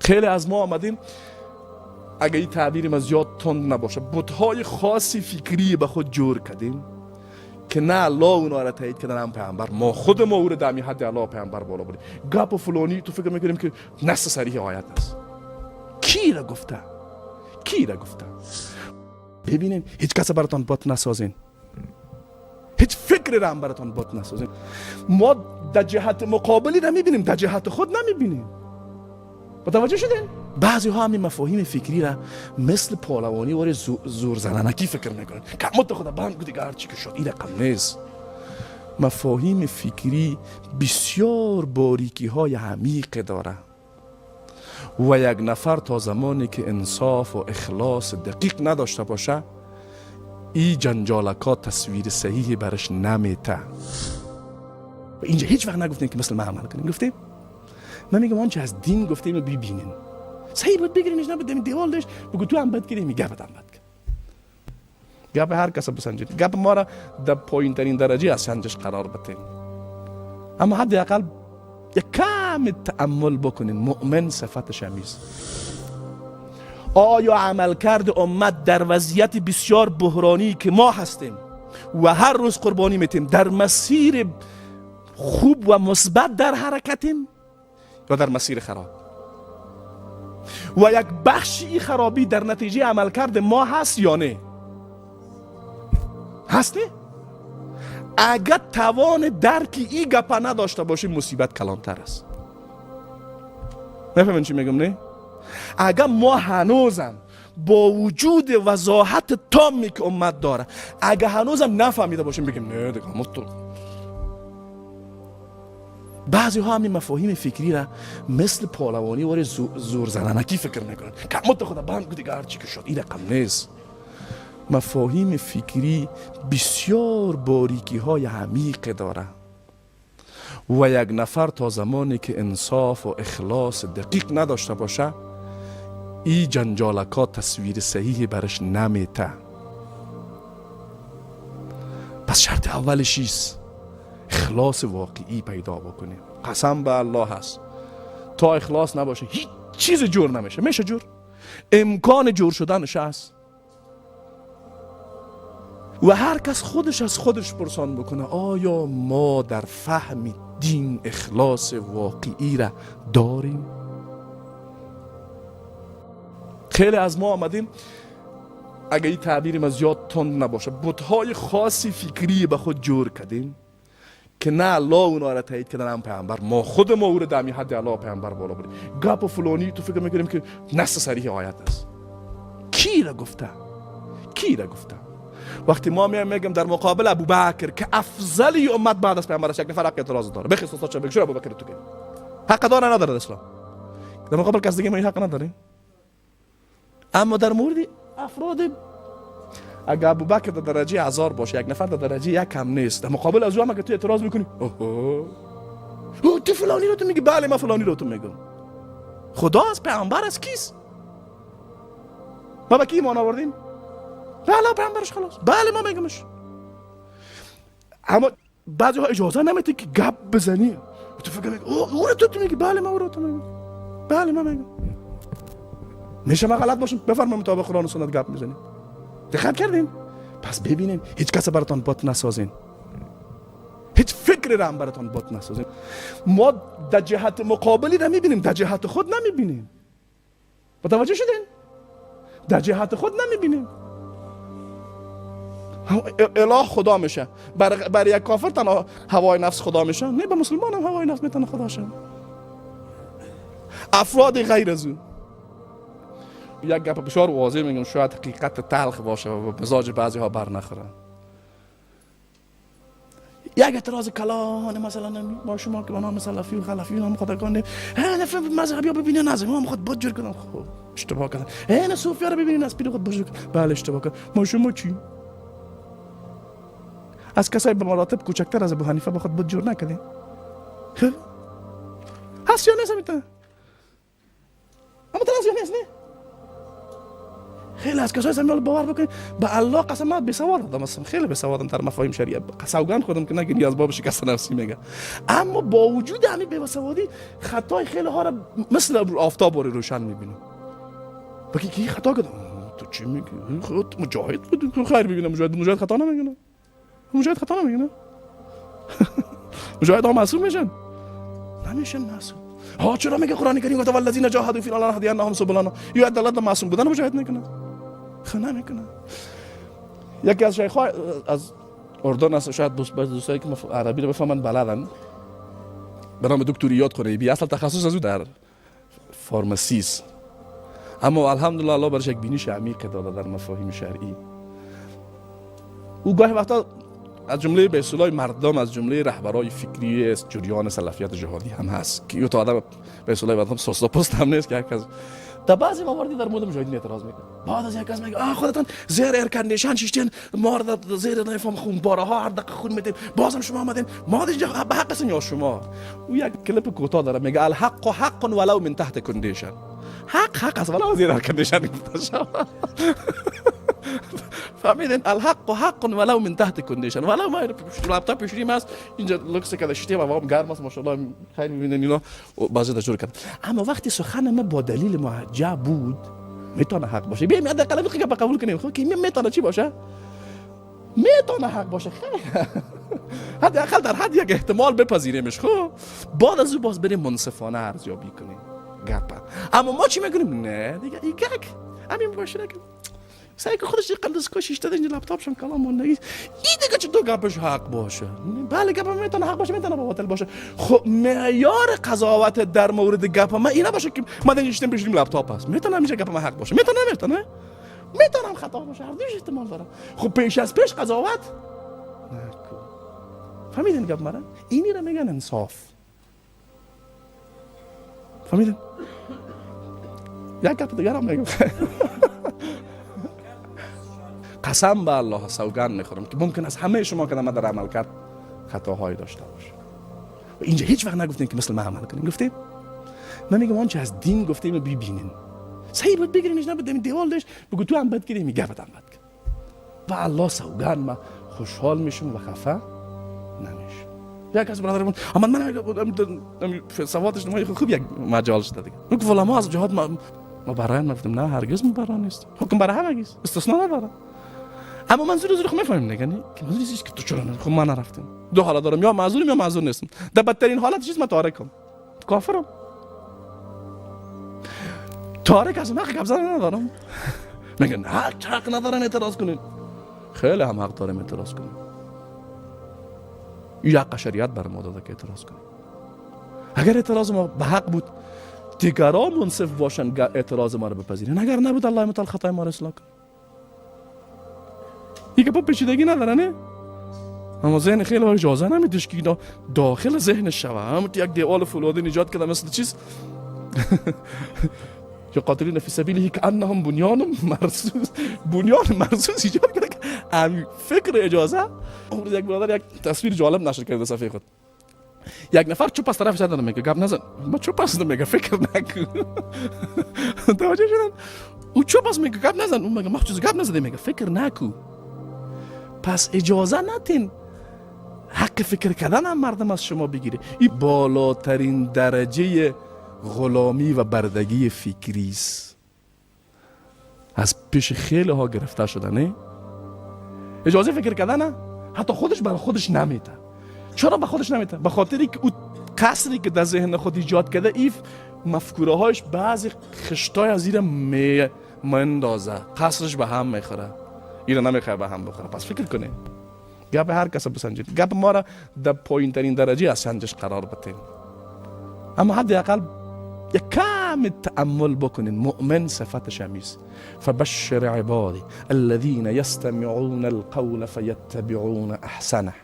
خیلی از ما آمدیم، اگه این تعبیریم از یاد تند نباشه، بت‌های خاصی فکری به خود جور کردیم که نه الله اونا را تایید کردن هم پیامبر، ما خود ما او را در حد الله پیامبر بالا بریم. گپ فلانی تو فکر میکنیم که نص صریح آیت است. کی را گفته؟ کی را گفته؟ ببینین هیچ کس براتون بت نسازین، هیچ فکری را هم براتون بت نسازین. ما در جهت مقابلی را میبینیم، در جهت خود نمیبینیم. متوجه شدین؟ بعضی ها همین مفاهیم فکری را مثل پهلوانی و زور زنانکی فکر میکنن که مت خدا بند دیگه هر چی که شد این رقم نیست. مفاهیم فکری بسیار باریکی های عمیق داره و یک نفر تا زمانی که انصاف و اخلاص دقیق نداشته باشه این جنجالکات تصویر صحیحی برش نمیته. اینجا هیچ وقت نگفتیم که مثل ما عمل کنیم. گفتیم من میگم آنچه از دین گفتیم رو ببینین، صحیح بود بگیرینش، نبود دیوال داشت بگو تو هم بد کردی، می گپت هم بد کرد. گپ هر کس بسنجید، گپ ما را در پایین ترین درجه از سنجش قرار بدین، اما حداقل یک کم تأمل بکنین. مؤمن صفتش همیز. آیا عمل کرد امت در وضعیت بسیار بحرانی که ما هستیم و هر روز قربانی میتیم در مسیر خوب و مثبت در حرکتیم یا در مسیر خراب؟ و یک بخشی خرابی در نتیجه عمل کرد ما هست یا نه؟ هست نه؟ اگر توان درک این گپا نداشته باشیم مصیبت کلانتر است. نفهمین چی میگم نه؟ اگر ما هنوزم با وجود وضاحت تامی که امت داره اگر هنوزم نفهمیده باشیم بگیم نه دیگه مطور. بعضی ها همین مفاهیم فکری را مثل پهلوانی و زور زنانکی فکر میکنن که مت خدا بند دیگه هر چی که شد این رقم نیست. مفاهیم فکری بسیار باریکی های عمیق داره و یک نفر تا زمانی که انصاف و اخلاص دقیق نداشته باشه این جنجالکات تصویر صحیحی برش نمیته. پس شرط اولش است اخلاص واقعی پیدا بکنیم. قسم به الله هست تا اخلاص نباشه هیچ چیز جور نمیشه. میشه جور، امکان جور شدنش هست و هر کس خودش از خودش پرسان بکنه آیا ما در فهم دین اخلاص واقعی را داریم؟ خیلی از ما آمدیم، اگه این تعبیریم از یاد تند نباشه، بت‌های خاصی فکری به خود جور کردیم که نه الله اونا را تایید کردن هم پیامبر، ما خود ما او را در حد الله پیامبر بالا بریم. گپ فلانی تو فکر میکنیم که نص صریح آیت است. کی را گفته؟ کی را گفته؟ وقتی ما میگم در مقابل ابوبکر که افضلی امت بعد از پیامبر است یک نفر حق اعتراض داره، بخیر استاد چه بگو ابوبکر تو که حق داره نداره اسلام، در مقابل کس دیگه ما حق نداریم. اما در مورد افراد اگر ابوبکر در درجه 1000 باشه یک نفر در درجه یک هم نیست، در مقابل از او هم اگه تو اعتراض میکنی تو فلانی رو تو میگی، بله ما فلانی رو تو میگم. خدا از پیامبر از کیست؟ ما به کی ایمان آوردیم؟ بله پیامبرش خلاص، بله ما میگمش. اما بعضی ها اجازه نمیده که گپ بزنی، تو فکر میگی او رو تو میگی، بله ما او رو تو میگم، بله ما میگم. میشه ما غلط باشیم؟ بفرمایید مطابق قرآن و سنت گپ میزنیم. دقت کردین؟ پس ببینین هیچ کس براتون بت نسازین، هیچ فکری را هم براتون بت نسازین. ما در جهت مقابلی را میبینیم، در جهت خود نمیبینیم. متوجه شدین؟ در جهت خود نمیبینیم. اله خدا میشه، برای یک کافر تنها هوای نفس خدا میشه؟ نه، به مسلمان هم هوای نفس میتونه خدا شه. افراد غیر از اون یک گپ بسیار واضح میگم، شاید حقیقت تلخ باشه و مزاج بعضی ها بر نخوره. یک اعتراض کلان مثلا ما شما که به نام سلفی و خلفی نام خداگان نفر مذهبی ها ببینین از ما خود بد جور کردن، خب اشتباه کردن. نه صوفی ها رو ببینین از پیر خود بد جور کردن، بله اشتباه کردن. ما شما چی؟ از کسای به مراتب کوچکتر از ابو حنیفه به خود بد جور نکردین؟ هست یا نیست؟ اما تراز یا نیست؟ نه خیلی از کسای زمین باور بکنید به الله قسم من بی‌سوادم، مثلا خیلی بی‌سوادم در مفاهیم شریعه، سوگند خودم که نگی از باب شکست نفسی میگه. اما با وجود همین بی‌سوادی خطای خیلی ها را مثل آفتاب روشن میبینم. بگی کی خطا کرد؟ تو چی میگی؟ خود مجاهد بود، تو خیر ببینم مجاهد خطا نمیکنه. مجاهد خطا نمیکنه. مجاهد ها معصوم میشن؟ نمیشن معصوم. ها چرا میگه قرآن کریم گفت والذین جاهدوا فینا لنهدینهم سبلنا؟ یا دلالت معصوم بودن مجاهد میکنه؟ خب نمیکنه. یکی از شیخ‌ها از اردن است، شاید دوستایی که عربی رو بفهمن بلدن، به نام دکتر ایاد قریبی، اصلا تخصص از او در فارمسی است، اما الحمدلله الله برش یک بینش عمیق داده در مفاهیم شرعی. او گاهی وقتا از جمله بیسولای مردم، از جمله رهبرای فکری جریان سلفیت جهادی هم هست که یه تا آدم بیسولای مردم سوستا پست هم نیست که یک از در بعضی مواردی در مورد مجاهدین اعتراض میکنه. بعد از یک از میگه خودتان زیر ایر کندیشن شیشتین، ما در زیر نفهم خونباره ها هر دقیقه خون میدیم، بازم شما آمدین، ما اینجا به حق هستین یا شما؟ او یک کلیپ کوتاه داره میگه الحق حق ولو من تحت کندیشن. حق است ولو زیر ایر کندیشن گفته شما. فهمیدین؟ الحق حق ولو من تحت کندیشن. ولو ما لپتاپ پیشریم است اینجا لوکس که داشتیم و گرم است ماشاءالله خیلی میبینین اینا بازی داشور کرد. اما وقتی سخن ما با دلیل محجب بود میتونه حق باشه. بیایم حداقل بخیر که قبول کنیم. خب که میتونه چی باشه؟ میتونه حق باشه. خیلی حداقل در حد یک احتمال بپذیریمش. خب بعد از او باز بریم منصفانه ارزیابی کنیم گپ. اما ما چی میکنیم؟ نه دیگه یک همین باشه که سعی که خودش قلدس کشیش داده اینجا لپتاپشم کلام موندگی این دیگه چه تو گپش حق باشه؟ بله گپ میتونه حق باشه، میتونه باطل باشه. خب معیار قضاوت در مورد گپ ما اینا باشه که ما در اینجا بشینیم لپتاپ هست، میتونه اینجا گپ ما حق باشه، میتونم خطا باشه، هر دوش احتمال داره. خب پیش از پیش قضاوت نکن. فهمیدین گپ مرا؟ اینی رو میگن انصاف. فهمیدین؟ یک گپ دیگه هم میگم. قسم به الله سوگند میخورم که ممکن است همه شما که در عمل کرد خطاهایی داشته باشه. و اینجا هیچ وقت نگفتیم که مثل ما عمل کنیم. گفتیم من میگم آنچه از دین گفتیم رو ببینین. صحیح بود بگیرینش، نبود دیوال داشت بگو تو هم بد کردی، میگه بد هم بد کرد. و الله سوگند ما خوشحال میشم و خفه نمیشم. یک از برادرمون اما من سوادش نمایی خوب یک مجال شده دیگه. میگه والا ما از جهاد ما برای نفتیم. نه هرگز ما برای نیست. حکم برای همه است. استثنا نداره. اما منظور از رو میفهمیم دیگه نه که منظور است که تو چرا خب ما نرفتیم. دو حالت دارم، یا معذورم یا معذور نیستم. در بدترین حالت چیز من تارکم، کافرم. تارک از حق قبضه ندارم. میگن حق ندارن اعتراض کنین. خیلی هم حق داریم اعتراض کنیم. یک حق شریعت بر ما داده که اعتراض کنیم. اگر اعتراض ما به حق بود دیگران منصف باشن اعتراض ما رو بپذیرن، اگر نبود الله متعال خطای ما رو اصلاح کنه. این که پیچیدگی نداره نه؟ اما ذهن خیلی اجازه نمیدهش که داخل ذهن شوه. هم یک دیوال فولادی ایجاد کرده مثل چیز یقاتلون فی سبیله کانهم بنیان مرصوص ایجاد کرده که همین فکر اجازه. امروز یک برادر یک تصویر جالب نشر کرده صفحه خود. یک نفر چوب از طرفش دادن میگه گپ نزن. ما چوب از میگه فکر نکن. توجه شدن؟ او چوب از میگه گپ نزن. اون میگه ما چیز گپ نزدیم، میگه فکر نکن. پس اجازه ندین حق فکر کردن هم مردم از شما بگیره. این بالاترین درجه غلامی و بردگی فکری است. از پیش خیلی ها گرفته شده نه؟ اجازه فکر کردن حتی خودش برای خودش نمیده. چرا به خودش نمیده؟ به خاطری که او قصری که در ذهن خود ایجاد کرده ایف مفکوره هایش بعضی خشتای از ایره میندازه، قصرش به هم میخوره، ایره نمیخواه به هم بخوره. پس فکر کنه گپ هر کس بسنجید. گپ ما را در پایین ترین درجه از سنجش قرار بدین، اما حداقل یک کم تأمل بکنین. مؤمن صفتش همیست فبشر عبادی الذین یستمعون القول فیتبعون احسنه.